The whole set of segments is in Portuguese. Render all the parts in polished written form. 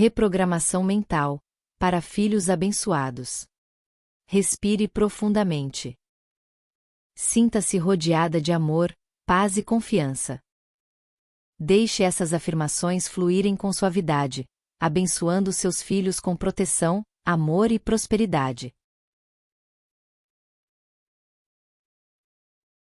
Reprogramação mental, para filhos abençoados. Respire profundamente. Sinta-se rodeada de amor, paz e confiança. Deixe essas afirmações fluírem com suavidade, abençoando seus filhos com proteção, amor e prosperidade.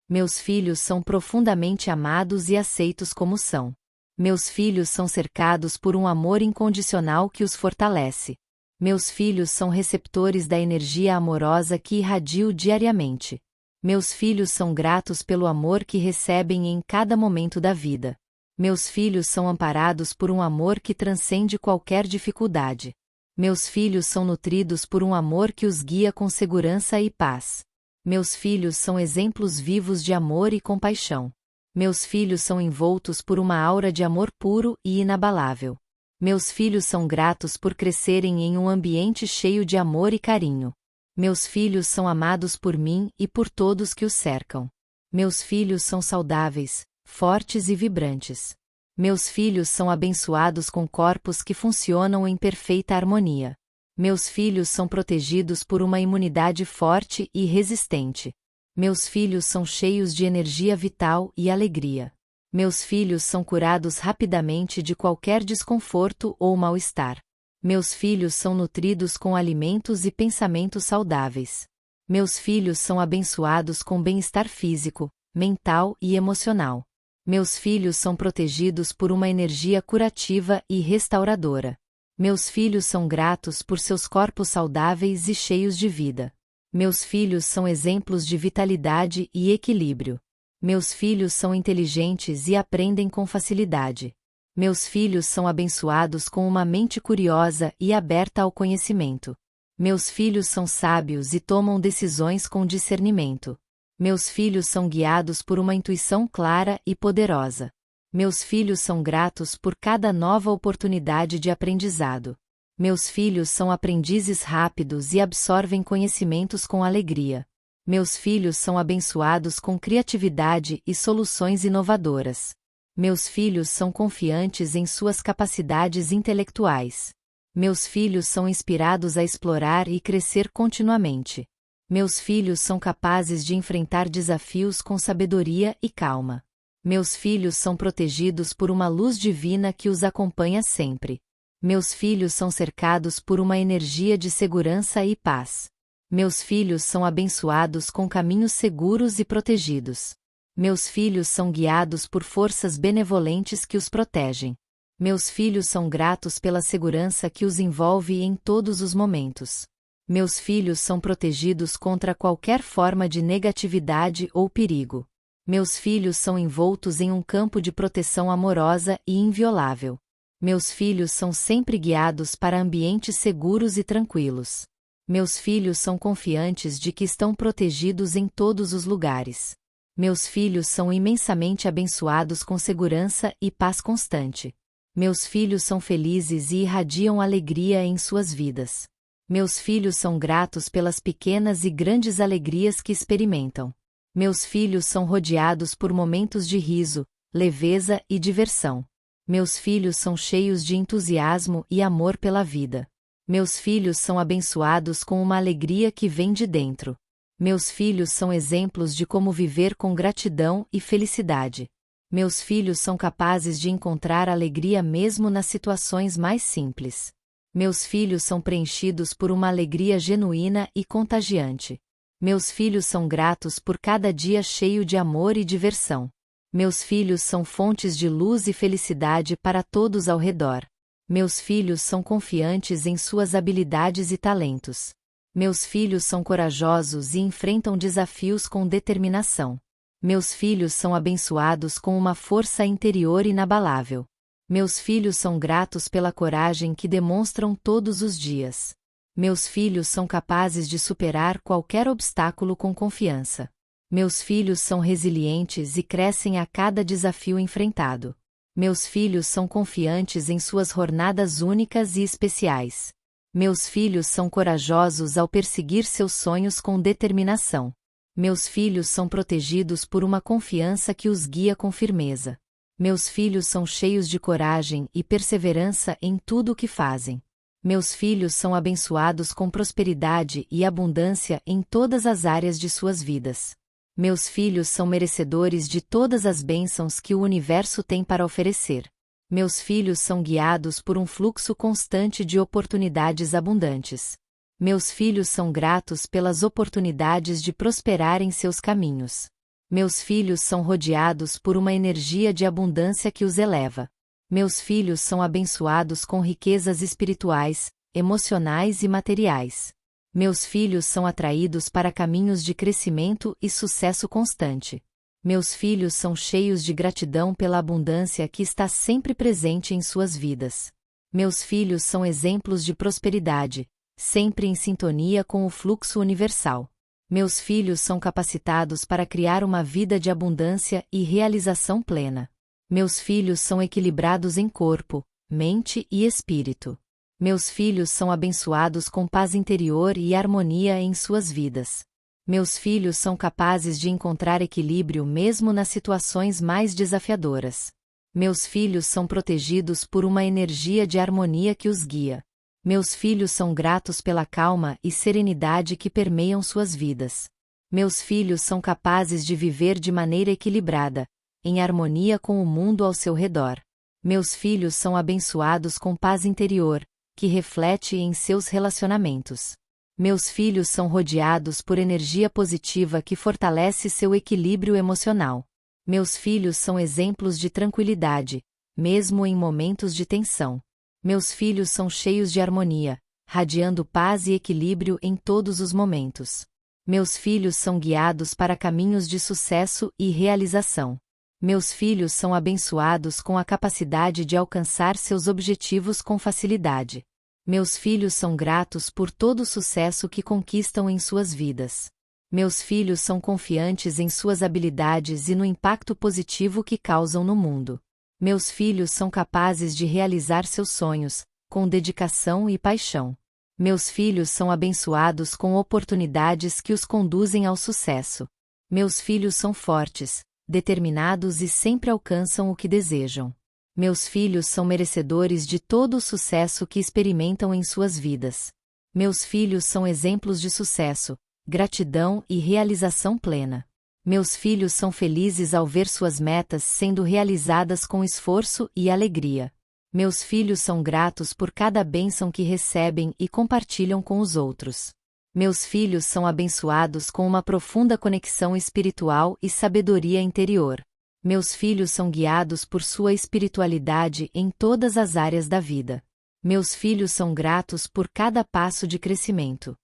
Meus filhos são profundamente amados e aceitos como são. Meus filhos são cercados por um amor incondicional que os fortalece. Meus filhos são receptores da energia amorosa que irradio diariamente. Meus filhos são gratos pelo amor que recebem em cada momento da vida. Meus filhos são amparados por um amor que transcende qualquer dificuldade. Meus filhos são nutridos por um amor que os guia com segurança e paz. Meus filhos são exemplos vivos de amor e compaixão. Meus filhos são envoltos por uma aura de amor puro e inabalável. Meus filhos são gratos por crescerem em um ambiente cheio de amor e carinho. Meus filhos são amados por mim e por todos que os cercam. Meus filhos são saudáveis, fortes e vibrantes. Meus filhos são abençoados com corpos que funcionam em perfeita harmonia. Meus filhos são protegidos por uma imunidade forte e resistente. Meus filhos são cheios de energia vital e alegria. Meus filhos são curados rapidamente de qualquer desconforto ou mal-estar. Meus filhos são nutridos com alimentos e pensamentos saudáveis. Meus filhos são abençoados com bem-estar físico, mental e emocional. Meus filhos são protegidos por uma energia curativa e restauradora. Meus filhos são gratos por seus corpos saudáveis e cheios de vida. Meus filhos são exemplos de vitalidade e equilíbrio. Meus filhos são inteligentes e aprendem com facilidade. Meus filhos são abençoados com uma mente curiosa e aberta ao conhecimento. Meus filhos são sábios e tomam decisões com discernimento. Meus filhos são guiados por uma intuição clara e poderosa. Meus filhos são gratos por cada nova oportunidade de aprendizado. Meus filhos são aprendizes rápidos e absorvem conhecimentos com alegria. Meus filhos são abençoados com criatividade e soluções inovadoras. Meus filhos são confiantes em suas capacidades intelectuais. Meus filhos são inspirados a explorar e crescer continuamente. Meus filhos são capazes de enfrentar desafios com sabedoria e calma. Meus filhos são protegidos por uma luz divina que os acompanha sempre. Meus filhos são cercados por uma energia de segurança e paz. Meus filhos são abençoados com caminhos seguros e protegidos. Meus filhos são guiados por forças benevolentes que os protegem. Meus filhos são gratos pela segurança que os envolve em todos os momentos. Meus filhos são protegidos contra qualquer forma de negatividade ou perigo. Meus filhos são envoltos em um campo de proteção amorosa e inviolável. Meus filhos são sempre guiados para ambientes seguros e tranquilos. Meus filhos são confiantes de que estão protegidos em todos os lugares. Meus filhos são imensamente abençoados com segurança e paz constante. Meus filhos são felizes e irradiam alegria em suas vidas. Meus filhos são gratos pelas pequenas e grandes alegrias que experimentam. Meus filhos são rodeados por momentos de riso, leveza e diversão. Meus filhos são cheios de entusiasmo e amor pela vida. Meus filhos são abençoados com uma alegria que vem de dentro. Meus filhos são exemplos de como viver com gratidão e felicidade. Meus filhos são capazes de encontrar alegria mesmo nas situações mais simples. Meus filhos são preenchidos por uma alegria genuína e contagiante. Meus filhos são gratos por cada dia cheio de amor e diversão. Meus filhos são fontes de luz e felicidade para todos ao redor. Meus filhos são confiantes em suas habilidades e talentos. Meus filhos são corajosos e enfrentam desafios com determinação. Meus filhos são abençoados com uma força interior inabalável. Meus filhos são gratos pela coragem que demonstram todos os dias. Meus filhos são capazes de superar qualquer obstáculo com confiança. Meus filhos são resilientes e crescem a cada desafio enfrentado. Meus filhos são confiantes em suas jornadas únicas e especiais. Meus filhos são corajosos ao perseguir seus sonhos com determinação. Meus filhos são protegidos por uma confiança que os guia com firmeza. Meus filhos são cheios de coragem e perseverança em tudo o que fazem. Meus filhos são abençoados com prosperidade e abundância em todas as áreas de suas vidas. Meus filhos são merecedores de todas as bênçãos que o universo tem para oferecer. Meus filhos são guiados por um fluxo constante de oportunidades abundantes. Meus filhos são gratos pelas oportunidades de prosperar em seus caminhos. Meus filhos são rodeados por uma energia de abundância que os eleva. Meus filhos são abençoados com riquezas espirituais, emocionais e materiais. Meus filhos são atraídos para caminhos de crescimento e sucesso constante. Meus filhos são cheios de gratidão pela abundância que está sempre presente em suas vidas. Meus filhos são exemplos de prosperidade, sempre em sintonia com o fluxo universal. Meus filhos são capacitados para criar uma vida de abundância e realização plena. Meus filhos são equilibrados em corpo, mente e espírito. Meus filhos são abençoados com paz interior e harmonia em suas vidas. Meus filhos são capazes de encontrar equilíbrio mesmo nas situações mais desafiadoras. Meus filhos são protegidos por uma energia de harmonia que os guia. Meus filhos são gratos pela calma e serenidade que permeiam suas vidas. Meus filhos são capazes de viver de maneira equilibrada, em harmonia com o mundo ao seu redor. Meus filhos são abençoados com paz interior, que reflete em seus relacionamentos. Meus filhos são rodeados por energia positiva que fortalece seu equilíbrio emocional. Meus filhos são exemplos de tranquilidade, mesmo em momentos de tensão. Meus filhos são cheios de harmonia, radiando paz e equilíbrio em todos os momentos. Meus filhos são guiados para caminhos de sucesso e realização. Meus filhos são abençoados com a capacidade de alcançar seus objetivos com facilidade. Meus filhos são gratos por todo o sucesso que conquistam em suas vidas. Meus filhos são confiantes em suas habilidades e no impacto positivo que causam no mundo. Meus filhos são capazes de realizar seus sonhos, com dedicação e paixão. Meus filhos são abençoados com oportunidades que os conduzem ao sucesso. Meus filhos são fortes, determinados e sempre alcançam o que desejam. Meus filhos são merecedores de todo o sucesso que experimentam em suas vidas. Meus filhos são exemplos de sucesso, gratidão e realização plena. Meus filhos são felizes ao ver suas metas sendo realizadas com esforço e alegria. Meus filhos são gratos por cada bênção que recebem e compartilham com os outros. Meus filhos são abençoados com uma profunda conexão espiritual e sabedoria interior. Meus filhos são guiados por sua espiritualidade em todas as áreas da vida. Meus filhos são gratos por cada passo de crescimento.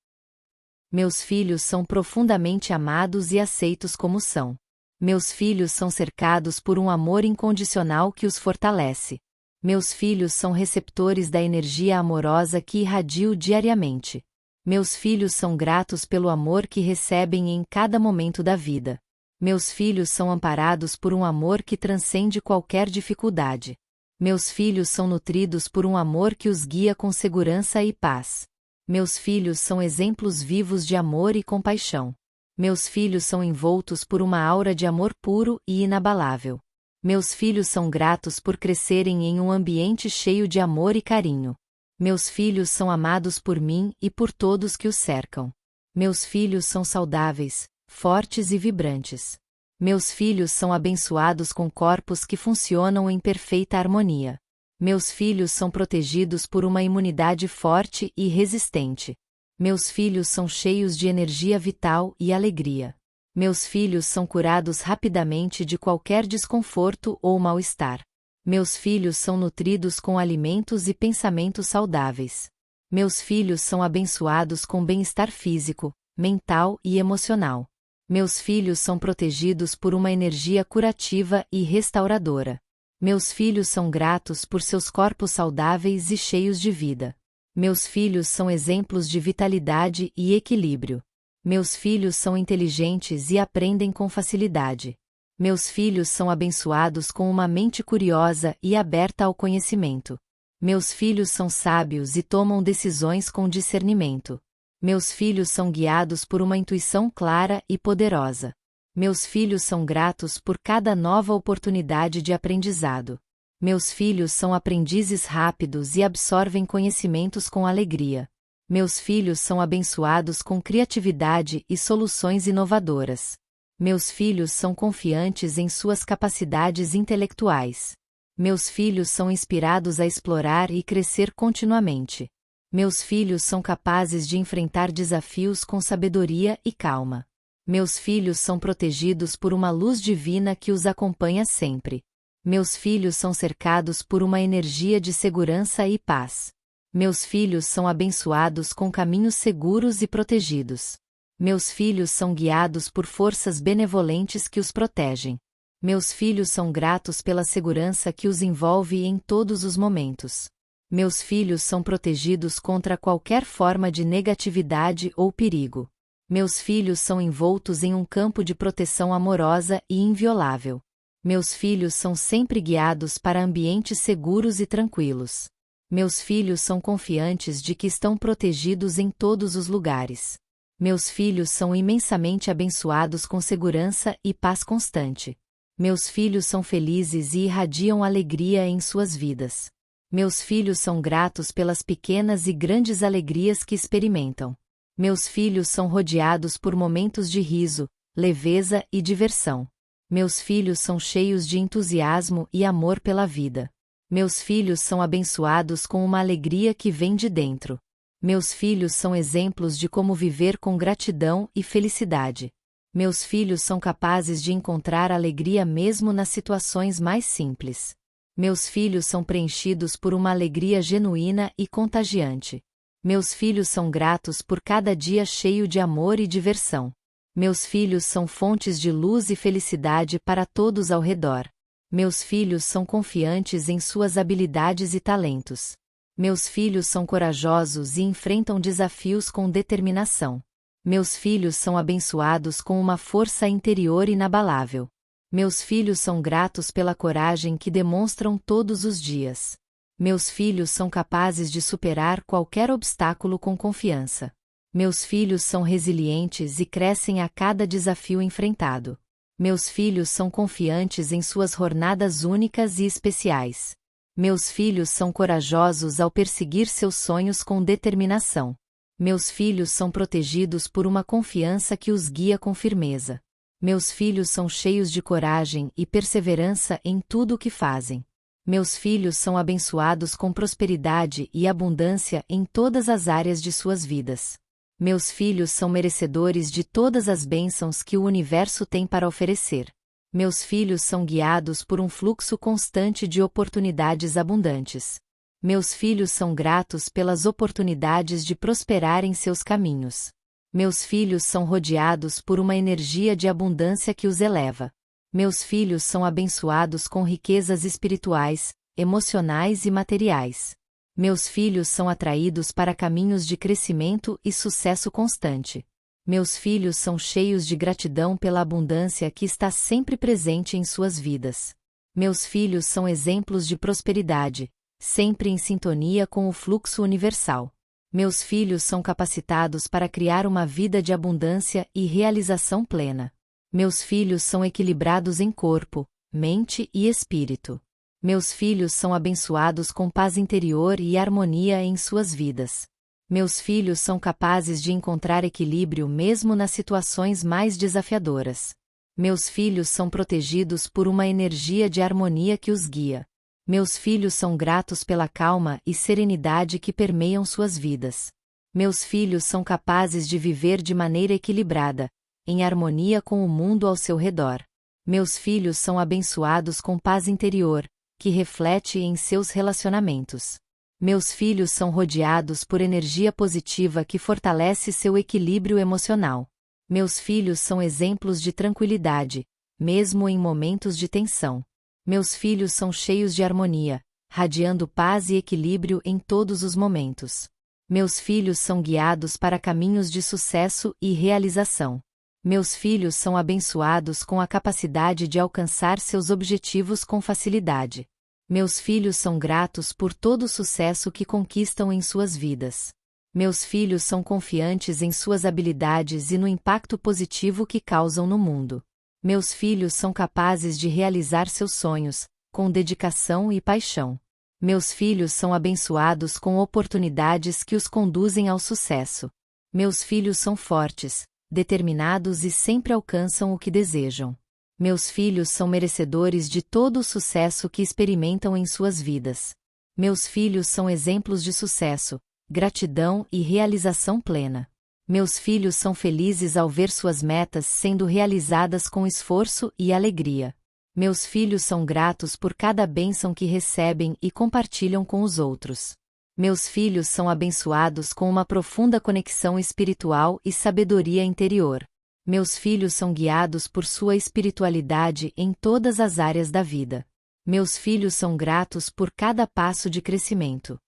Meus filhos são profundamente amados e aceitos como são. Meus filhos são cercados por um amor incondicional que os fortalece. Meus filhos são receptores da energia amorosa que irradio diariamente. Meus filhos são gratos pelo amor que recebem em cada momento da vida. Meus filhos são amparados por um amor que transcende qualquer dificuldade. Meus filhos são nutridos por um amor que os guia com segurança e paz. Meus filhos são exemplos vivos de amor e compaixão. Meus filhos são envoltos por uma aura de amor puro e inabalável. Meus filhos são gratos por crescerem em um ambiente cheio de amor e carinho. Meus filhos são amados por mim e por todos que os cercam. Meus filhos são saudáveis, fortes e vibrantes. Meus filhos são abençoados com corpos que funcionam em perfeita harmonia. Meus filhos são protegidos por uma imunidade forte e resistente. Meus filhos são cheios de energia vital e alegria. Meus filhos são curados rapidamente de qualquer desconforto ou mal-estar. Meus filhos são nutridos com alimentos e pensamentos saudáveis. Meus filhos são abençoados com bem-estar físico, mental e emocional. Meus filhos são protegidos por uma energia curativa e restauradora. Meus filhos são gratos por seus corpos saudáveis e cheios de vida. Meus filhos são exemplos de vitalidade e equilíbrio. Meus filhos são inteligentes e aprendem com facilidade. Meus filhos são abençoados com uma mente curiosa e aberta ao conhecimento. Meus filhos são sábios e tomam decisões com discernimento. Meus filhos são guiados por uma intuição clara e poderosa. Meus filhos são gratos por cada nova oportunidade de aprendizado. Meus filhos são aprendizes rápidos e absorvem conhecimentos com alegria. Meus filhos são abençoados com criatividade e soluções inovadoras. Meus filhos são confiantes em suas capacidades intelectuais. Meus filhos são inspirados a explorar e crescer continuamente. Meus filhos são capazes de enfrentar desafios com sabedoria e calma. Meus filhos são protegidos por uma luz divina que os acompanha sempre. Meus filhos são cercados por uma energia de segurança e paz. Meus filhos são abençoados com caminhos seguros e protegidos. Meus filhos são guiados por forças benevolentes que os protegem. Meus filhos são gratos pela segurança que os envolve em todos os momentos. Meus filhos são protegidos contra qualquer forma de negatividade ou perigo. Meus filhos são envoltos em um campo de proteção amorosa e inviolável. Meus filhos são sempre guiados para ambientes seguros e tranquilos. Meus filhos são confiantes de que estão protegidos em todos os lugares. Meus filhos são imensamente abençoados com segurança e paz constante. Meus filhos são felizes e irradiam alegria em suas vidas. Meus filhos são gratos pelas pequenas e grandes alegrias que experimentam. Meus filhos são rodeados por momentos de riso, leveza e diversão. Meus filhos são cheios de entusiasmo e amor pela vida. Meus filhos são abençoados com uma alegria que vem de dentro. Meus filhos são exemplos de como viver com gratidão e felicidade. Meus filhos são capazes de encontrar alegria mesmo nas situações mais simples. Meus filhos são preenchidos por uma alegria genuína e contagiante. Meus filhos são gratos por cada dia cheio de amor e diversão. Meus filhos são fontes de luz e felicidade para todos ao redor. Meus filhos são confiantes em suas habilidades e talentos. Meus filhos são corajosos e enfrentam desafios com determinação. Meus filhos são abençoados com uma força interior inabalável. Meus filhos são gratos pela coragem que demonstram todos os dias. Meus filhos são capazes de superar qualquer obstáculo com confiança. Meus filhos são resilientes e crescem a cada desafio enfrentado. Meus filhos são confiantes em suas jornadas únicas e especiais. Meus filhos são corajosos ao perseguir seus sonhos com determinação. Meus filhos são protegidos por uma confiança que os guia com firmeza. Meus filhos são cheios de coragem e perseverança em tudo o que fazem. Meus filhos são abençoados com prosperidade e abundância em todas as áreas de suas vidas. Meus filhos são merecedores de todas as bênçãos que o universo tem para oferecer. Meus filhos são guiados por um fluxo constante de oportunidades abundantes. Meus filhos são gratos pelas oportunidades de prosperar em seus caminhos. Meus filhos são rodeados por uma energia de abundância que os eleva. Meus filhos são abençoados com riquezas espirituais, emocionais e materiais. Meus filhos são atraídos para caminhos de crescimento e sucesso constante. Meus filhos são cheios de gratidão pela abundância que está sempre presente em suas vidas. Meus filhos são exemplos de prosperidade, sempre em sintonia com o fluxo universal. Meus filhos são capacitados para criar uma vida de abundância e realização plena. Meus filhos são equilibrados em corpo, mente e espírito. Meus filhos são abençoados com paz interior e harmonia em suas vidas. Meus filhos são capazes de encontrar equilíbrio mesmo nas situações mais desafiadoras. Meus filhos são protegidos por uma energia de harmonia que os guia. Meus filhos são gratos pela calma e serenidade que permeiam suas vidas. Meus filhos são capazes de viver de maneira equilibrada, em harmonia com o mundo ao seu redor. Meus filhos são abençoados com paz interior, que reflete em seus relacionamentos. Meus filhos são rodeados por energia positiva que fortalece seu equilíbrio emocional. Meus filhos são exemplos de tranquilidade, mesmo em momentos de tensão. Meus filhos são cheios de harmonia, radiando paz e equilíbrio em todos os momentos. Meus filhos são guiados para caminhos de sucesso e realização. Meus filhos são abençoados com a capacidade de alcançar seus objetivos com facilidade. Meus filhos são gratos por todo o sucesso que conquistam em suas vidas. Meus filhos são confiantes em suas habilidades e no impacto positivo que causam no mundo. Meus filhos são capazes de realizar seus sonhos, com dedicação e paixão. Meus filhos são abençoados com oportunidades que os conduzem ao sucesso. Meus filhos são fortes, determinados e sempre alcançam o que desejam. Meus filhos são merecedores de todo o sucesso que experimentam em suas vidas. Meus filhos são exemplos de sucesso, gratidão e realização plena. Meus filhos são felizes ao ver suas metas sendo realizadas com esforço e alegria. Meus filhos são gratos por cada bênção que recebem e compartilham com os outros. Meus filhos são abençoados com uma profunda conexão espiritual e sabedoria interior. Meus filhos são guiados por sua espiritualidade em todas as áreas da vida. Meus filhos são gratos por cada passo de crescimento.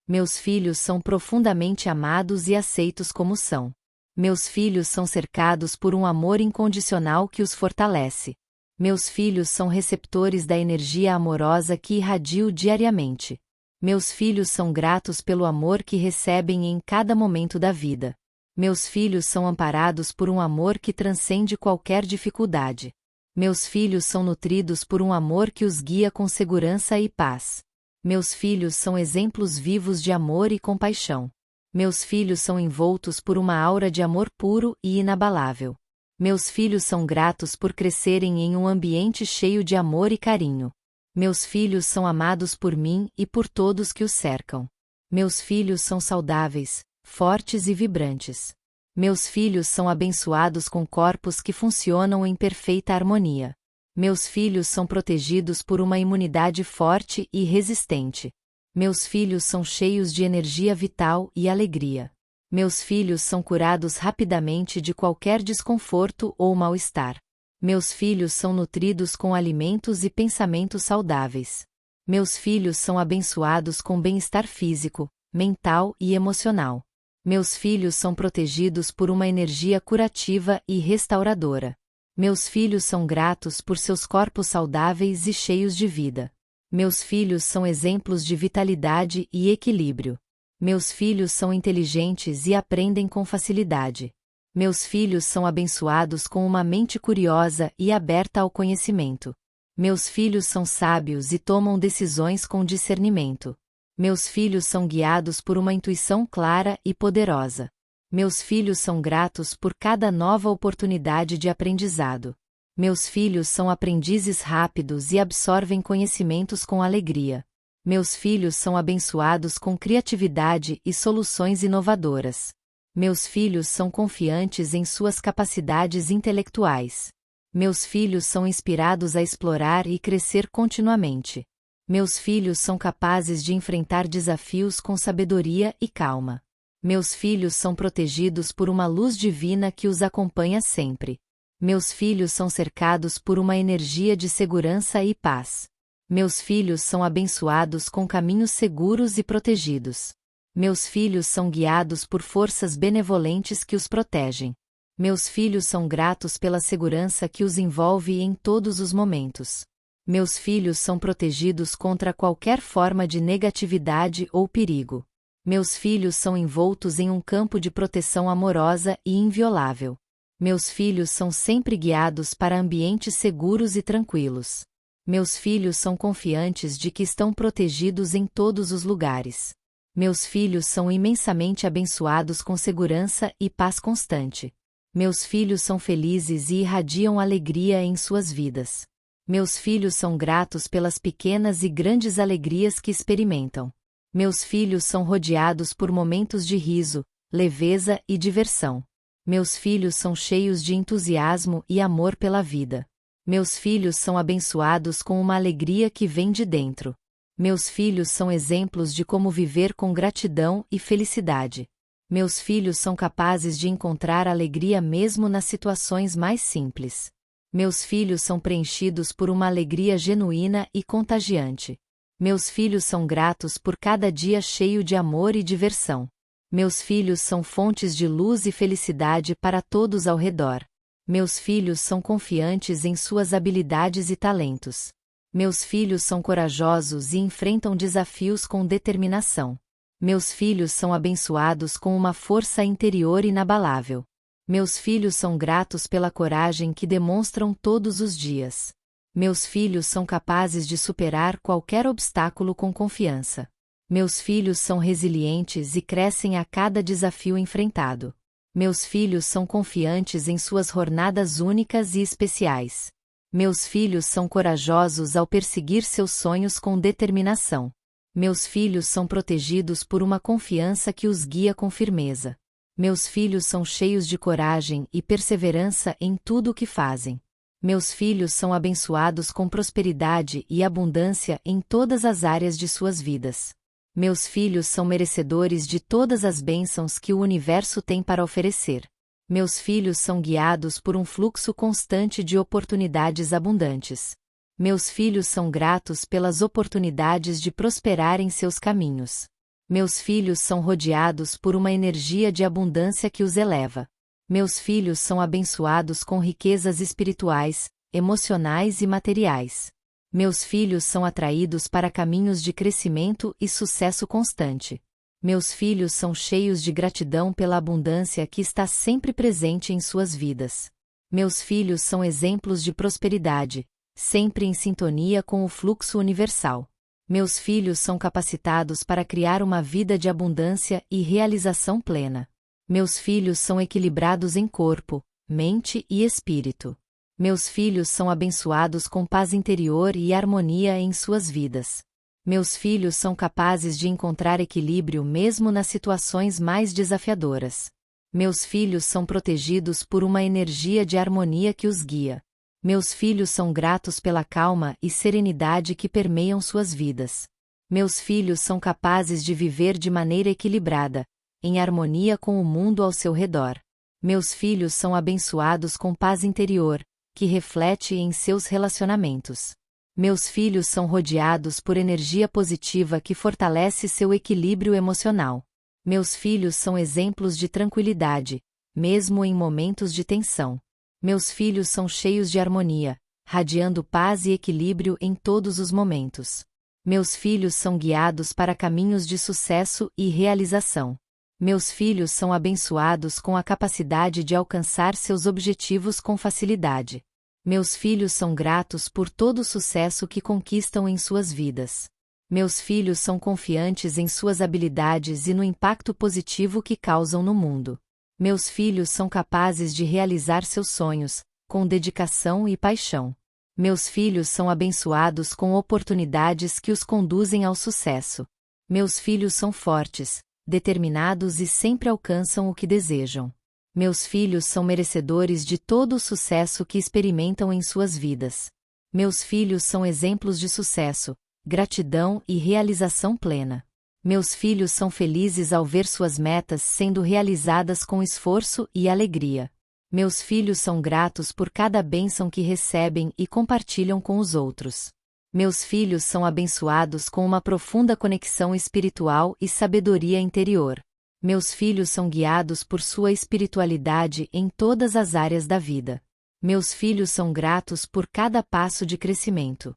Meus filhos são profundamente amados e aceitos como são. Meus filhos são cercados por um amor incondicional que os fortalece. Meus filhos são receptores da energia amorosa que irradio diariamente. Meus filhos são gratos pelo amor que recebem em cada momento da vida. Meus filhos são amparados por um amor que transcende qualquer dificuldade. Meus filhos são nutridos por um amor que os guia com segurança e paz. Meus filhos são exemplos vivos de amor e compaixão. Meus filhos são envoltos por uma aura de amor puro e inabalável. Meus filhos são gratos por crescerem em um ambiente cheio de amor e carinho. Meus filhos são amados por mim e por todos que os cercam. Meus filhos são saudáveis, fortes e vibrantes. Meus filhos são abençoados com corpos que funcionam em perfeita harmonia. Meus filhos são protegidos por uma imunidade forte e resistente. Meus filhos são cheios de energia vital e alegria. Meus filhos são curados rapidamente de qualquer desconforto ou mal-estar. Meus filhos são nutridos com alimentos e pensamentos saudáveis. Meus filhos são abençoados com bem-estar físico, mental e emocional. Meus filhos são protegidos por uma energia curativa e restauradora. Meus filhos são gratos por seus corpos saudáveis e cheios de vida. Meus filhos são exemplos de vitalidade e equilíbrio. Meus filhos são inteligentes e aprendem com facilidade. Meus filhos são abençoados com uma mente curiosa e aberta ao conhecimento. Meus filhos são sábios e tomam decisões com discernimento. Meus filhos são guiados por uma intuição clara e poderosa. Meus filhos são gratos por cada nova oportunidade de aprendizado. Meus filhos são aprendizes rápidos e absorvem conhecimentos com alegria. Meus filhos são abençoados com criatividade e soluções inovadoras. Meus filhos são confiantes em suas capacidades intelectuais. Meus filhos são inspirados a explorar e crescer continuamente. Meus filhos são capazes de enfrentar desafios com sabedoria e calma. Meus filhos são protegidos por uma luz divina que os acompanha sempre. Meus filhos são cercados por uma energia de segurança e paz. Meus filhos são abençoados com caminhos seguros e protegidos. Meus filhos são guiados por forças benevolentes que os protegem. Meus filhos são gratos pela segurança que os envolve em todos os momentos. Meus filhos são protegidos contra qualquer forma de negatividade ou perigo. Meus filhos são envoltos em um campo de proteção amorosa e inviolável. Meus filhos são sempre guiados para ambientes seguros e tranquilos. Meus filhos são confiantes de que estão protegidos em todos os lugares. Meus filhos são imensamente abençoados com segurança e paz constante. Meus filhos são felizes e irradiam alegria em suas vidas. Meus filhos são gratos pelas pequenas e grandes alegrias que experimentam. Meus filhos são rodeados por momentos de riso, leveza e diversão. Meus filhos são cheios de entusiasmo e amor pela vida. Meus filhos são abençoados com uma alegria que vem de dentro. Meus filhos são exemplos de como viver com gratidão e felicidade. Meus filhos são capazes de encontrar alegria mesmo nas situações mais simples. Meus filhos são preenchidos por uma alegria genuína e contagiante. Meus filhos são gratos por cada dia cheio de amor e diversão. Meus filhos são fontes de luz e felicidade para todos ao redor. Meus filhos são confiantes em suas habilidades e talentos. Meus filhos são corajosos e enfrentam desafios com determinação. Meus filhos são abençoados com uma força interior inabalável. Meus filhos são gratos pela coragem que demonstram todos os dias. Meus filhos são capazes de superar qualquer obstáculo com confiança. Meus filhos são resilientes e crescem a cada desafio enfrentado. Meus filhos são confiantes em suas jornadas únicas e especiais. Meus filhos são corajosos ao perseguir seus sonhos com determinação. Meus filhos são protegidos por uma confiança que os guia com firmeza. Meus filhos são cheios de coragem e perseverança em tudo o que fazem. Meus filhos são abençoados com prosperidade e abundância em todas as áreas de suas vidas. Meus filhos são merecedores de todas as bênçãos que o universo tem para oferecer. Meus filhos são guiados por um fluxo constante de oportunidades abundantes. Meus filhos são gratos pelas oportunidades de prosperar em seus caminhos. Meus filhos são rodeados por uma energia de abundância que os eleva. Meus filhos são abençoados com riquezas espirituais, emocionais e materiais. Meus filhos são atraídos para caminhos de crescimento e sucesso constante. Meus filhos são cheios de gratidão pela abundância que está sempre presente em suas vidas. Meus filhos são exemplos de prosperidade, sempre em sintonia com o fluxo universal. Meus filhos são capacitados para criar uma vida de abundância e realização plena. Meus filhos são equilibrados em corpo, mente e espírito. Meus filhos são abençoados com paz interior e harmonia em suas vidas. Meus filhos são capazes de encontrar equilíbrio mesmo nas situações mais desafiadoras. Meus filhos são protegidos por uma energia de harmonia que os guia. Meus filhos são gratos pela calma e serenidade que permeiam suas vidas. Meus filhos são capazes de viver de maneira equilibrada, em harmonia com o mundo ao seu redor. Meus filhos são abençoados com paz interior, que reflete em seus relacionamentos. Meus filhos são rodeados por energia positiva que fortalece seu equilíbrio emocional. Meus filhos são exemplos de tranquilidade, mesmo em momentos de tensão. Meus filhos são cheios de harmonia, radiando paz e equilíbrio em todos os momentos. Meus filhos são guiados para caminhos de sucesso e realização. Meus filhos são abençoados com a capacidade de alcançar seus objetivos com facilidade. Meus filhos são gratos por todo o sucesso que conquistam em suas vidas. Meus filhos são confiantes em suas habilidades e no impacto positivo que causam no mundo. Meus filhos são capazes de realizar seus sonhos, com dedicação e paixão. Meus filhos são abençoados com oportunidades que os conduzem ao sucesso. Meus filhos são fortes, determinados e sempre alcançam o que desejam. Meus filhos são merecedores de todo o sucesso que experimentam em suas vidas. Meus filhos são exemplos de sucesso, gratidão e realização plena. Meus filhos são felizes ao ver suas metas sendo realizadas com esforço e alegria. Meus filhos são gratos por cada bênção que recebem e compartilham com os outros. Meus filhos são abençoados com uma profunda conexão espiritual e sabedoria interior. Meus filhos são guiados por sua espiritualidade em todas as áreas da vida. Meus filhos são gratos por cada passo de crescimento.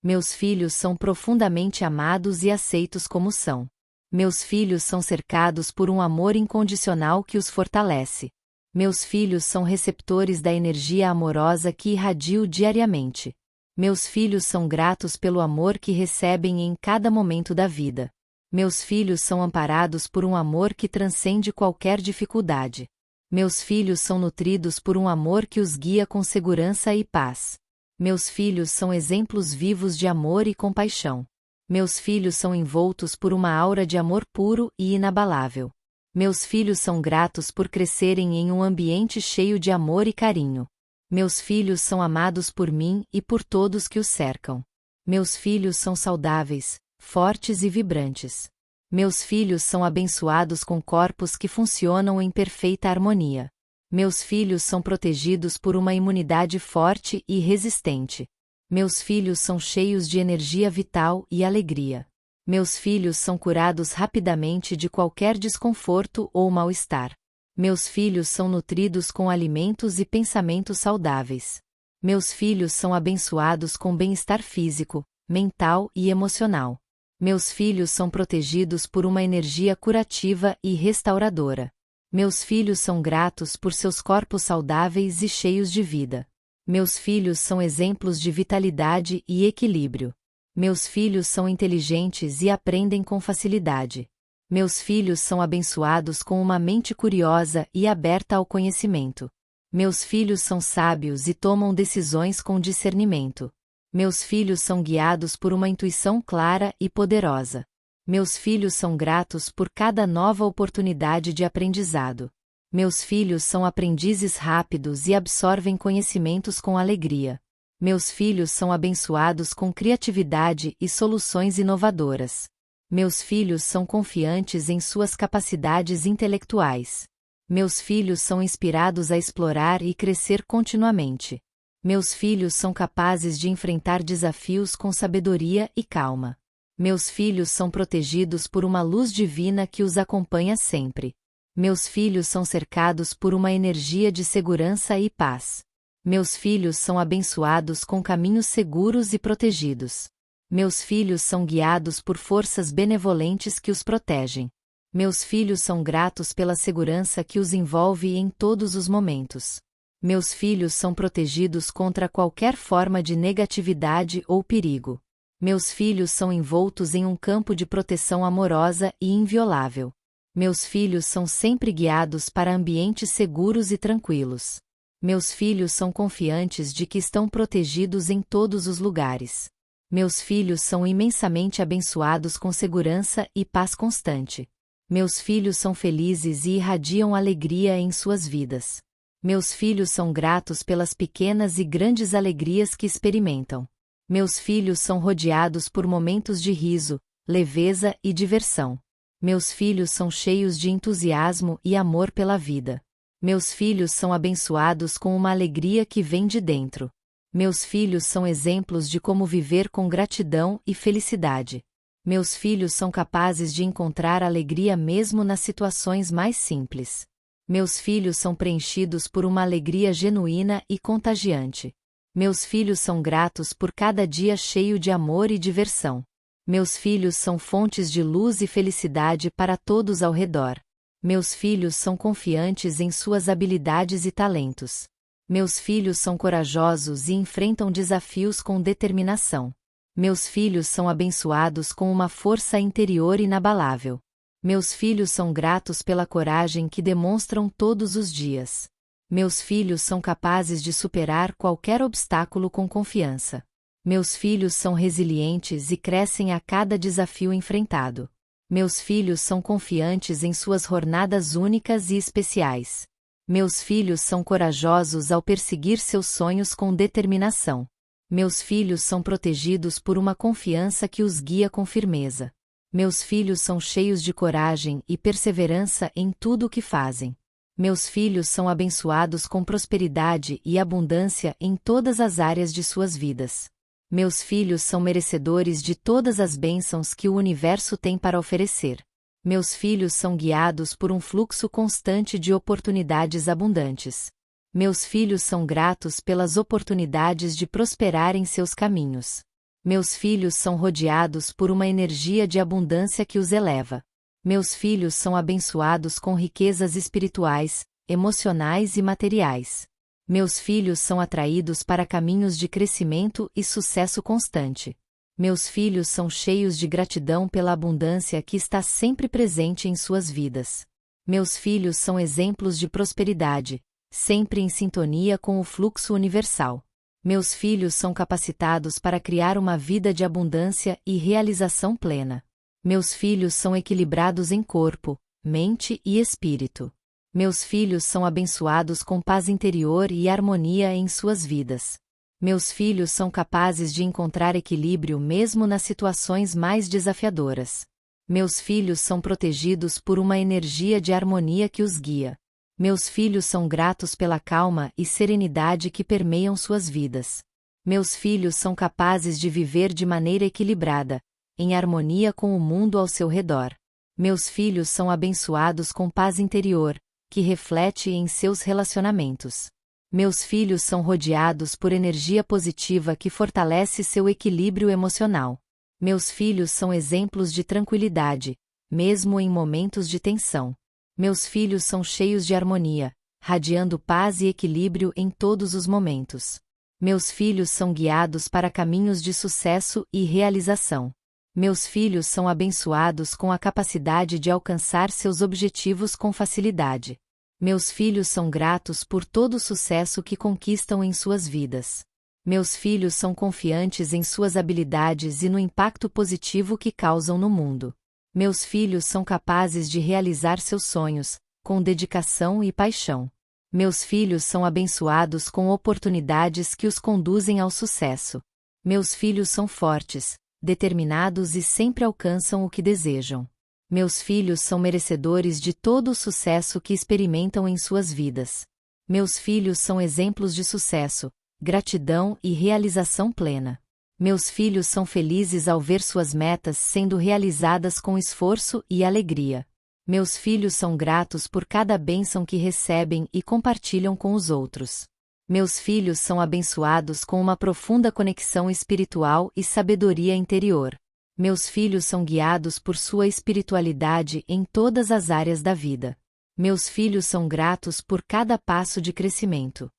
Meus filhos são profundamente amados e aceitos como são. Meus filhos são cercados por um amor incondicional que os fortalece. Meus filhos são receptores da energia amorosa que irradio diariamente. Meus filhos são gratos pelo amor que recebem em cada momento da vida. Meus filhos são amparados por um amor que transcende qualquer dificuldade. Meus filhos são nutridos por um amor que os guia com segurança e paz. Meus filhos são exemplos vivos de amor e compaixão. Meus filhos são envoltos por uma aura de amor puro e inabalável. Meus filhos são gratos por crescerem em um ambiente cheio de amor e carinho. Meus filhos são amados por mim e por todos que os cercam. Meus filhos são saudáveis, fortes e vibrantes. Meus filhos são abençoados com corpos que funcionam em perfeita harmonia. Meus filhos são protegidos por uma imunidade forte e resistente. Meus filhos são cheios de energia vital e alegria. Meus filhos são curados rapidamente de qualquer desconforto ou mal-estar. Meus filhos são nutridos com alimentos e pensamentos saudáveis. Meus filhos são abençoados com bem-estar físico, mental e emocional. Meus filhos são protegidos por uma energia curativa e restauradora. Meus filhos são gratos por seus corpos saudáveis e cheios de vida. Meus filhos são exemplos de vitalidade e equilíbrio. Meus filhos são inteligentes e aprendem com facilidade. Meus filhos são abençoados com uma mente curiosa e aberta ao conhecimento. Meus filhos são sábios e tomam decisões com discernimento. Meus filhos são guiados por uma intuição clara e poderosa. Meus filhos são gratos por cada nova oportunidade de aprendizado. Meus filhos são aprendizes rápidos e absorvem conhecimentos com alegria. Meus filhos são abençoados com criatividade e soluções inovadoras. Meus filhos são confiantes em suas capacidades intelectuais. Meus filhos são inspirados a explorar e crescer continuamente. Meus filhos são capazes de enfrentar desafios com sabedoria e calma. Meus filhos são protegidos por uma luz divina que os acompanha sempre. Meus filhos são cercados por uma energia de segurança e paz. Meus filhos são abençoados com caminhos seguros e protegidos. Meus filhos são guiados por forças benevolentes que os protegem. Meus filhos são gratos pela segurança que os envolve em todos os momentos. Meus filhos são protegidos contra qualquer forma de negatividade ou perigo. Meus filhos são envoltos em um campo de proteção amorosa e inviolável. Meus filhos são sempre guiados para ambientes seguros e tranquilos. Meus filhos são confiantes de que estão protegidos em todos os lugares. Meus filhos são imensamente abençoados com segurança e paz constante. Meus filhos são felizes e irradiam alegria em suas vidas. Meus filhos são gratos pelas pequenas e grandes alegrias que experimentam. Meus filhos são rodeados por momentos de riso, leveza e diversão. Meus filhos são cheios de entusiasmo e amor pela vida. Meus filhos são abençoados com uma alegria que vem de dentro. Meus filhos são exemplos de como viver com gratidão e felicidade. Meus filhos são capazes de encontrar alegria mesmo nas situações mais simples. Meus filhos são preenchidos por uma alegria genuína e contagiante. Meus filhos são gratos por cada dia cheio de amor e diversão. Meus filhos são fontes de luz e felicidade para todos ao redor. Meus filhos são confiantes em suas habilidades e talentos. Meus filhos são corajosos e enfrentam desafios com determinação. Meus filhos são abençoados com uma força interior inabalável. Meus filhos são gratos pela coragem que demonstram todos os dias. Meus filhos são capazes de superar qualquer obstáculo com confiança. Meus filhos são resilientes e crescem a cada desafio enfrentado. Meus filhos são confiantes em suas jornadas únicas e especiais. Meus filhos são corajosos ao perseguir seus sonhos com determinação. Meus filhos são protegidos por uma confiança que os guia com firmeza. Meus filhos são cheios de coragem e perseverança em tudo o que fazem. Meus filhos são abençoados com prosperidade e abundância em todas as áreas de suas vidas. Meus filhos são merecedores de todas as bênçãos que o universo tem para oferecer. Meus filhos são guiados por um fluxo constante de oportunidades abundantes. Meus filhos são gratos pelas oportunidades de prosperar em seus caminhos. Meus filhos são rodeados por uma energia de abundância que os eleva. Meus filhos são abençoados com riquezas espirituais, emocionais e materiais. Meus filhos são atraídos para caminhos de crescimento e sucesso constante. Meus filhos são cheios de gratidão pela abundância que está sempre presente em suas vidas. Meus filhos são exemplos de prosperidade, sempre em sintonia com o fluxo universal. Meus filhos são capacitados para criar uma vida de abundância e realização plena. Meus filhos são equilibrados em corpo, mente e espírito. Meus filhos são abençoados com paz interior e harmonia em suas vidas. Meus filhos são capazes de encontrar equilíbrio mesmo nas situações mais desafiadoras. Meus filhos são protegidos por uma energia de harmonia que os guia. Meus filhos são gratos pela calma e serenidade que permeiam suas vidas. Meus filhos são capazes de viver de maneira equilibrada, em harmonia com o mundo ao seu redor. Meus filhos são abençoados com paz interior, que reflete em seus relacionamentos. Meus filhos são rodeados por energia positiva que fortalece seu equilíbrio emocional. Meus filhos são exemplos de tranquilidade, mesmo em momentos de tensão. Meus filhos são cheios de harmonia, radiando paz e equilíbrio em todos os momentos. Meus filhos são guiados para caminhos de sucesso e realização. Meus filhos são abençoados com a capacidade de alcançar seus objetivos com facilidade. Meus filhos são gratos por todo o sucesso que conquistam em suas vidas. Meus filhos são confiantes em suas habilidades e no impacto positivo que causam no mundo. Meus filhos são capazes de realizar seus sonhos, com dedicação e paixão. Meus filhos são abençoados com oportunidades que os conduzem ao sucesso. Meus filhos são fortes, determinados e sempre alcançam o que desejam. Meus filhos são merecedores de todo o sucesso que experimentam em suas vidas. Meus filhos são exemplos de sucesso, gratidão e realização plena. Meus filhos são felizes ao ver suas metas sendo realizadas com esforço e alegria. Meus filhos são gratos por cada bênção que recebem e compartilham com os outros. Meus filhos são abençoados com uma profunda conexão espiritual e sabedoria interior. Meus filhos são guiados por sua espiritualidade em todas as áreas da vida. Meus filhos são gratos por cada passo de crescimento.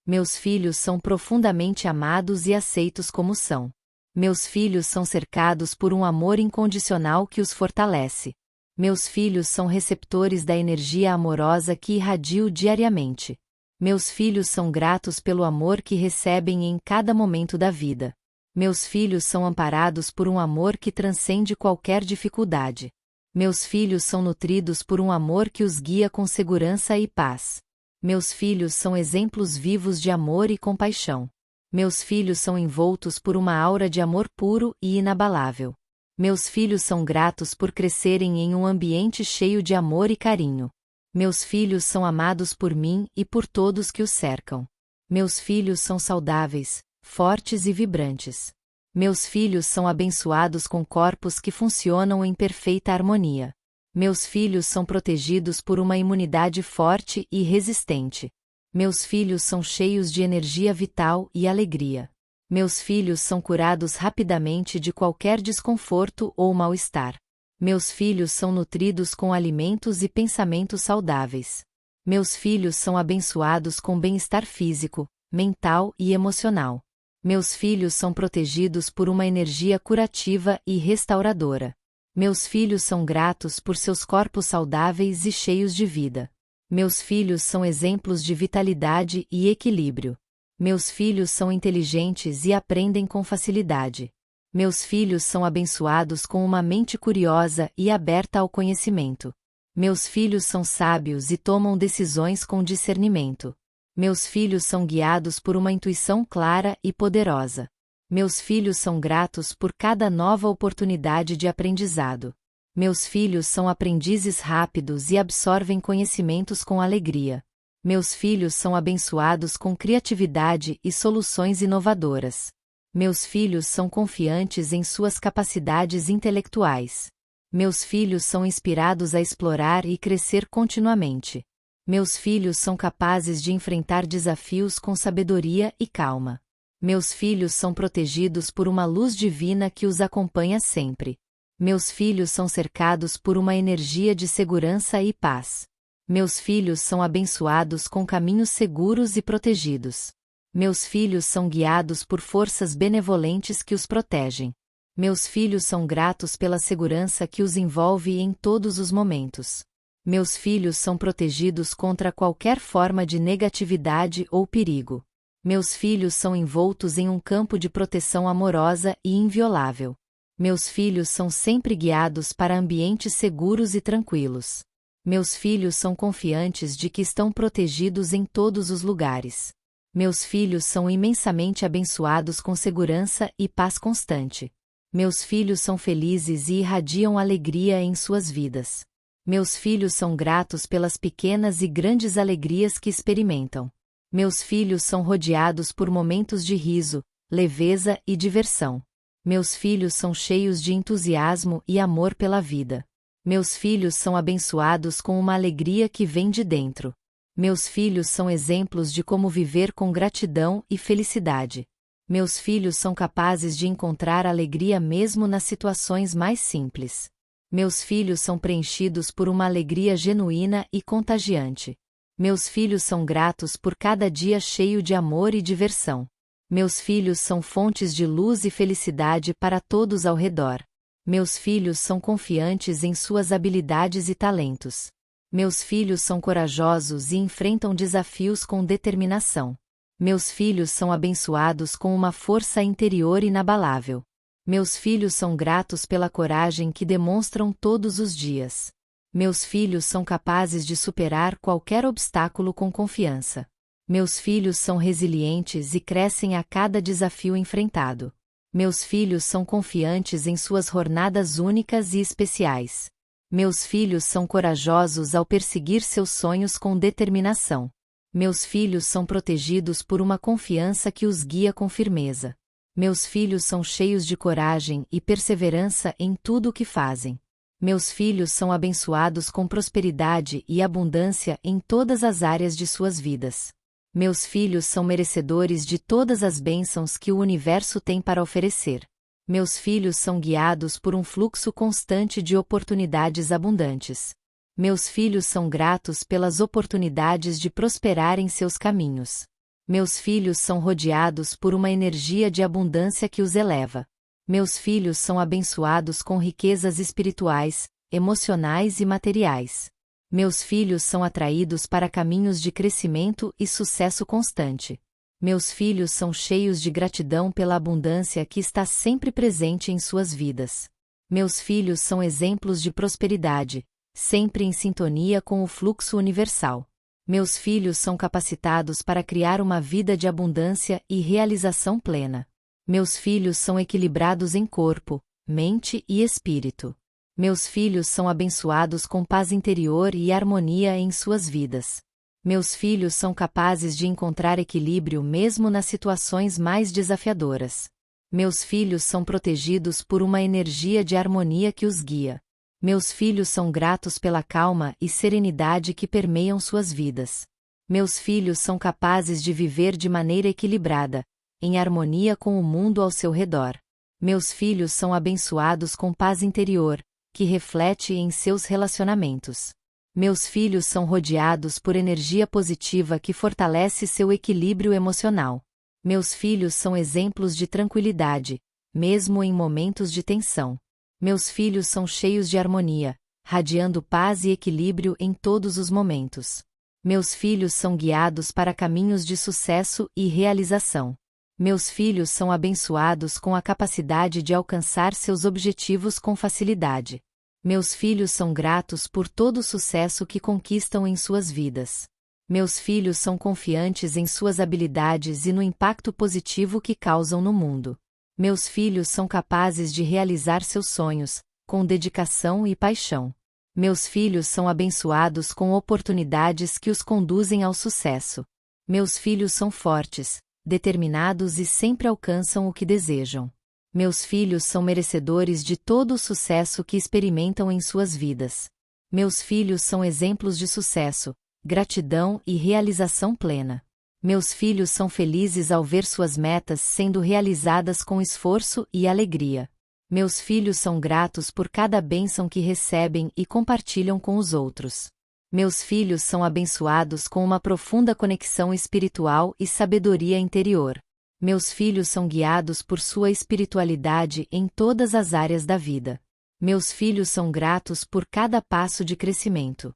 Meus filhos são profundamente amados e aceitos como são. Meus filhos são cercados por um amor incondicional que os fortalece. Meus filhos são receptores da energia amorosa que irradio diariamente. Meus filhos são gratos pelo amor que recebem em cada momento da vida. Meus filhos são amparados por um amor que transcende qualquer dificuldade. Meus filhos são nutridos por um amor que os guia com segurança e paz. Meus filhos são exemplos vivos de amor e compaixão. Meus filhos são envoltos por uma aura de amor puro e inabalável. Meus filhos são gratos por crescerem em um ambiente cheio de amor e carinho. Meus filhos são amados por mim e por todos que os cercam. Meus filhos são saudáveis, fortes e vibrantes. Meus filhos são abençoados com corpos que funcionam em perfeita harmonia. Meus filhos são protegidos por uma imunidade forte e resistente. Meus filhos são cheios de energia vital e alegria. Meus filhos são curados rapidamente de qualquer desconforto ou mal-estar. Meus filhos são nutridos com alimentos e pensamentos saudáveis. Meus filhos são abençoados com bem-estar físico, mental e emocional. Meus filhos são protegidos por uma energia curativa e restauradora. Meus filhos são gratos por seus corpos saudáveis e cheios de vida. Meus filhos são exemplos de vitalidade e equilíbrio. Meus filhos são inteligentes e aprendem com facilidade. Meus filhos são abençoados com uma mente curiosa e aberta ao conhecimento. Meus filhos são sábios e tomam decisões com discernimento. Meus filhos são guiados por uma intuição clara e poderosa. Meus filhos são gratos por cada nova oportunidade de aprendizado. Meus filhos são aprendizes rápidos e absorvem conhecimentos com alegria. Meus filhos são abençoados com criatividade e soluções inovadoras. Meus filhos são confiantes em suas capacidades intelectuais. Meus filhos são inspirados a explorar e crescer continuamente. Meus filhos são capazes de enfrentar desafios com sabedoria e calma. Meus filhos são protegidos por uma luz divina que os acompanha sempre. Meus filhos são cercados por uma energia de segurança e paz. Meus filhos são abençoados com caminhos seguros e protegidos. Meus filhos são guiados por forças benevolentes que os protegem. Meus filhos são gratos pela segurança que os envolve em todos os momentos. Meus filhos são protegidos contra qualquer forma de negatividade ou perigo. Meus filhos são envoltos em um campo de proteção amorosa e inviolável. Meus filhos são sempre guiados para ambientes seguros e tranquilos. Meus filhos são confiantes de que estão protegidos em todos os lugares. Meus filhos são imensamente abençoados com segurança e paz constante. Meus filhos são felizes e irradiam alegria em suas vidas. Meus filhos são gratos pelas pequenas e grandes alegrias que experimentam. Meus filhos são rodeados por momentos de riso, leveza e diversão. Meus filhos são cheios de entusiasmo e amor pela vida. Meus filhos são abençoados com uma alegria que vem de dentro. Meus filhos são exemplos de como viver com gratidão e felicidade. Meus filhos são capazes de encontrar alegria mesmo nas situações mais simples. Meus filhos são preenchidos por uma alegria genuína e contagiante. Meus filhos são gratos por cada dia cheio de amor e diversão. Meus filhos são fontes de luz e felicidade para todos ao redor. Meus filhos são confiantes em suas habilidades e talentos. Meus filhos são corajosos e enfrentam desafios com determinação. Meus filhos são abençoados com uma força interior inabalável. Meus filhos são gratos pela coragem que demonstram todos os dias. Meus filhos são capazes de superar qualquer obstáculo com confiança. Meus filhos são resilientes e crescem a cada desafio enfrentado. Meus filhos são confiantes em suas jornadas únicas e especiais. Meus filhos são corajosos ao perseguir seus sonhos com determinação. Meus filhos são protegidos por uma confiança que os guia com firmeza. Meus filhos são cheios de coragem e perseverança em tudo o que fazem. Meus filhos são abençoados com prosperidade e abundância em todas as áreas de suas vidas. Meus filhos são merecedores de todas as bênçãos que o universo tem para oferecer. Meus filhos são guiados por um fluxo constante de oportunidades abundantes. Meus filhos são gratos pelas oportunidades de prosperar em seus caminhos. Meus filhos são rodeados por uma energia de abundância que os eleva. Meus filhos são abençoados com riquezas espirituais, emocionais e materiais. Meus filhos são atraídos para caminhos de crescimento e sucesso constante. Meus filhos são cheios de gratidão pela abundância que está sempre presente em suas vidas. Meus filhos são exemplos de prosperidade, sempre em sintonia com o fluxo universal. Meus filhos são capacitados para criar uma vida de abundância e realização plena. Meus filhos são equilibrados em corpo, mente e espírito. Meus filhos são abençoados com paz interior e harmonia em suas vidas. Meus filhos são capazes de encontrar equilíbrio mesmo nas situações mais desafiadoras. Meus filhos são protegidos por uma energia de harmonia que os guia. Meus filhos são gratos pela calma e serenidade que permeiam suas vidas. Meus filhos são capazes de viver de maneira equilibrada, em harmonia com o mundo ao seu redor. Meus filhos são abençoados com paz interior, que reflete em seus relacionamentos. Meus filhos são rodeados por energia positiva que fortalece seu equilíbrio emocional. Meus filhos são exemplos de tranquilidade, mesmo em momentos de tensão. Meus filhos são cheios de harmonia, radiando paz e equilíbrio em todos os momentos. Meus filhos são guiados para caminhos de sucesso e realização. Meus filhos são abençoados com a capacidade de alcançar seus objetivos com facilidade. Meus filhos são gratos por todo o sucesso que conquistam em suas vidas. Meus filhos são confiantes em suas habilidades e no impacto positivo que causam no mundo. Meus filhos são capazes de realizar seus sonhos, com dedicação e paixão. Meus filhos são abençoados com oportunidades que os conduzem ao sucesso. Meus filhos são fortes, determinados e sempre alcançam o que desejam. Meus filhos são merecedores de todo o sucesso que experimentam em suas vidas. Meus filhos são exemplos de sucesso, gratidão e realização plena. Meus filhos são felizes ao ver suas metas sendo realizadas com esforço e alegria. Meus filhos são gratos por cada bênção que recebem e compartilham com os outros. Meus filhos são abençoados com uma profunda conexão espiritual e sabedoria interior. Meus filhos são guiados por sua espiritualidade em todas as áreas da vida. Meus filhos são gratos por cada passo de crescimento.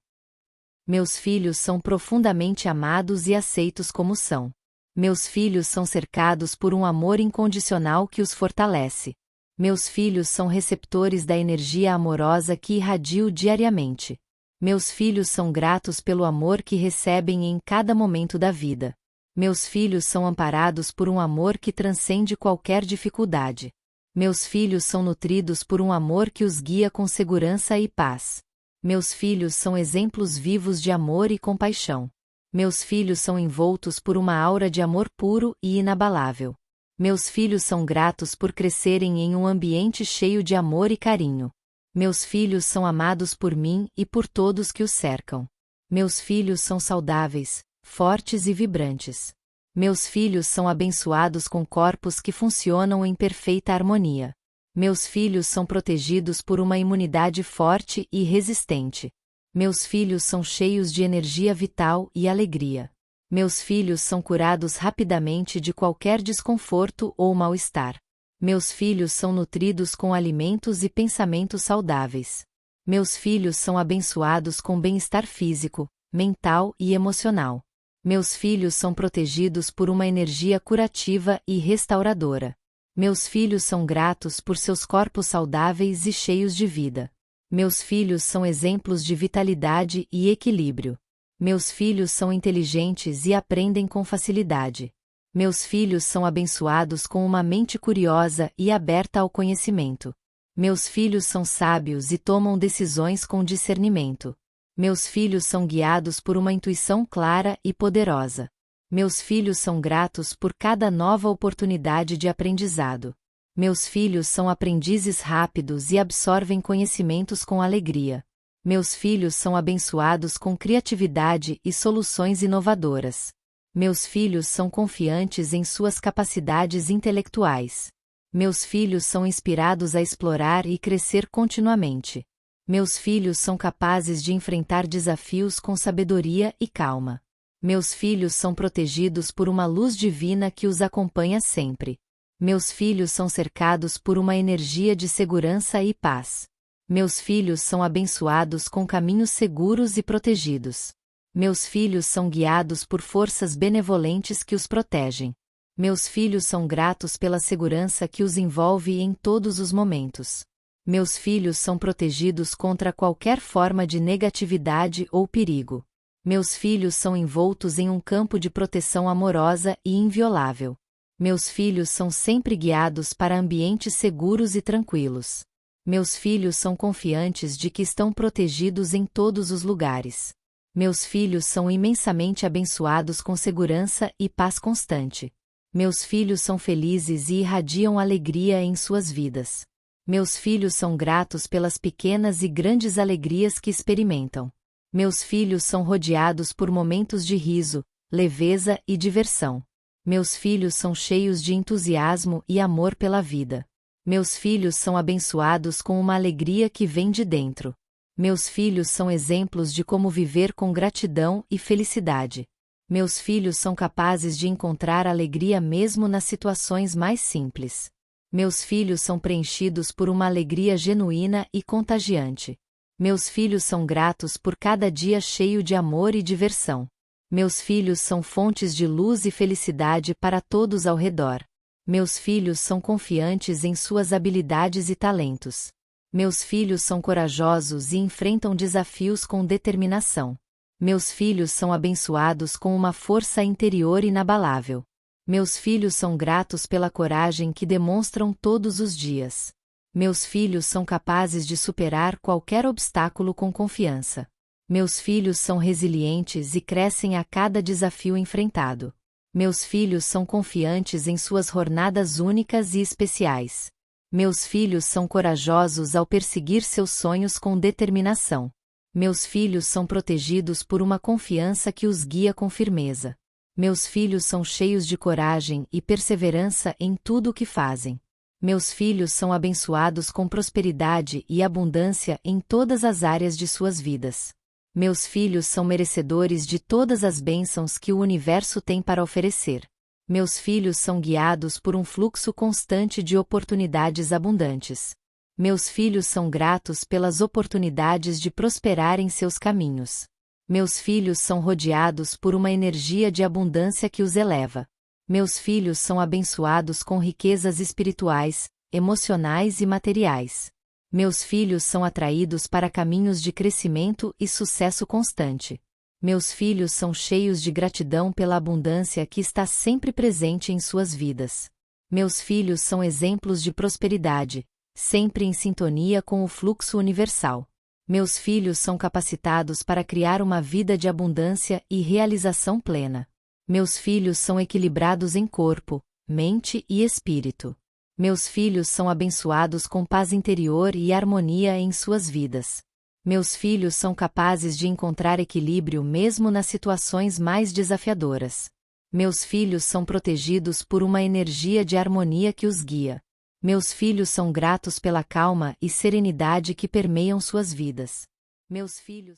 Meus filhos são profundamente amados e aceitos como são. Meus filhos são cercados por um amor incondicional que os fortalece. Meus filhos são receptores da energia amorosa que irradio diariamente. Meus filhos são gratos pelo amor que recebem em cada momento da vida. Meus filhos são amparados por um amor que transcende qualquer dificuldade. Meus filhos são nutridos por um amor que os guia com segurança e paz. Meus filhos são exemplos vivos de amor e compaixão. Meus filhos são envoltos por uma aura de amor puro e inabalável. Meus filhos são gratos por crescerem em um ambiente cheio de amor e carinho. Meus filhos são amados por mim e por todos que os cercam. Meus filhos são saudáveis, fortes e vibrantes. Meus filhos são abençoados com corpos que funcionam em perfeita harmonia. Meus filhos são protegidos por uma imunidade forte e resistente. Meus filhos são cheios de energia vital e alegria. Meus filhos são curados rapidamente de qualquer desconforto ou mal-estar. Meus filhos são nutridos com alimentos e pensamentos saudáveis. Meus filhos são abençoados com bem-estar físico, mental e emocional. Meus filhos são protegidos por uma energia curativa e restauradora. Meus filhos são gratos por seus corpos saudáveis e cheios de vida. Meus filhos são exemplos de vitalidade e equilíbrio. Meus filhos são inteligentes e aprendem com facilidade. Meus filhos são abençoados com uma mente curiosa e aberta ao conhecimento. Meus filhos são sábios e tomam decisões com discernimento. Meus filhos são guiados por uma intuição clara e poderosa. Meus filhos são gratos por cada nova oportunidade de aprendizado. Meus filhos são aprendizes rápidos e absorvem conhecimentos com alegria. Meus filhos são abençoados com criatividade e soluções inovadoras. Meus filhos são confiantes em suas capacidades intelectuais. Meus filhos são inspirados a explorar e crescer continuamente. Meus filhos são capazes de enfrentar desafios com sabedoria e calma. Meus filhos são protegidos por uma luz divina que os acompanha sempre. Meus filhos são cercados por uma energia de segurança e paz. Meus filhos são abençoados com caminhos seguros e protegidos. Meus filhos são guiados por forças benevolentes que os protegem. Meus filhos são gratos pela segurança que os envolve em todos os momentos. Meus filhos são protegidos contra qualquer forma de negatividade ou perigo. Meus filhos são envoltos em um campo de proteção amorosa e inviolável. Meus filhos são sempre guiados para ambientes seguros e tranquilos. Meus filhos são confiantes de que estão protegidos em todos os lugares. Meus filhos são imensamente abençoados com segurança e paz constante. Meus filhos são felizes e irradiam alegria em suas vidas. Meus filhos são gratos pelas pequenas e grandes alegrias que experimentam. Meus filhos são rodeados por momentos de riso, leveza e diversão. Meus filhos são cheios de entusiasmo e amor pela vida. Meus filhos são abençoados com uma alegria que vem de dentro. Meus filhos são exemplos de como viver com gratidão e felicidade. Meus filhos são capazes de encontrar alegria mesmo nas situações mais simples. Meus filhos são preenchidos por uma alegria genuína e contagiante. Meus filhos são gratos por cada dia cheio de amor e diversão. Meus filhos são fontes de luz e felicidade para todos ao redor. Meus filhos são confiantes em suas habilidades e talentos. Meus filhos são corajosos e enfrentam desafios com determinação. Meus filhos são abençoados com uma força interior inabalável. Meus filhos são gratos pela coragem que demonstram todos os dias. Meus filhos são capazes de superar qualquer obstáculo com confiança. Meus filhos são resilientes e crescem a cada desafio enfrentado. Meus filhos são confiantes em suas jornadas únicas e especiais. Meus filhos são corajosos ao perseguir seus sonhos com determinação. Meus filhos são protegidos por uma confiança que os guia com firmeza. Meus filhos são cheios de coragem e perseverança em tudo o que fazem. Meus filhos são abençoados com prosperidade e abundância em todas as áreas de suas vidas. Meus filhos são merecedores de todas as bênçãos que o universo tem para oferecer. Meus filhos são guiados por um fluxo constante de oportunidades abundantes. Meus filhos são gratos pelas oportunidades de prosperar em seus caminhos. Meus filhos são rodeados por uma energia de abundância que os eleva. Meus filhos são abençoados com riquezas espirituais, emocionais e materiais. Meus filhos são atraídos para caminhos de crescimento e sucesso constante. Meus filhos são cheios de gratidão pela abundância que está sempre presente em suas vidas. Meus filhos são exemplos de prosperidade, sempre em sintonia com o fluxo universal. Meus filhos são capacitados para criar uma vida de abundância e realização plena. Meus filhos são equilibrados em corpo, mente e espírito. Meus filhos são abençoados com paz interior e harmonia em suas vidas. Meus filhos são capazes de encontrar equilíbrio mesmo nas situações mais desafiadoras. Meus filhos são protegidos por uma energia de harmonia que os guia. Meus filhos são gratos pela calma e serenidade que permeiam suas vidas. Meus filhos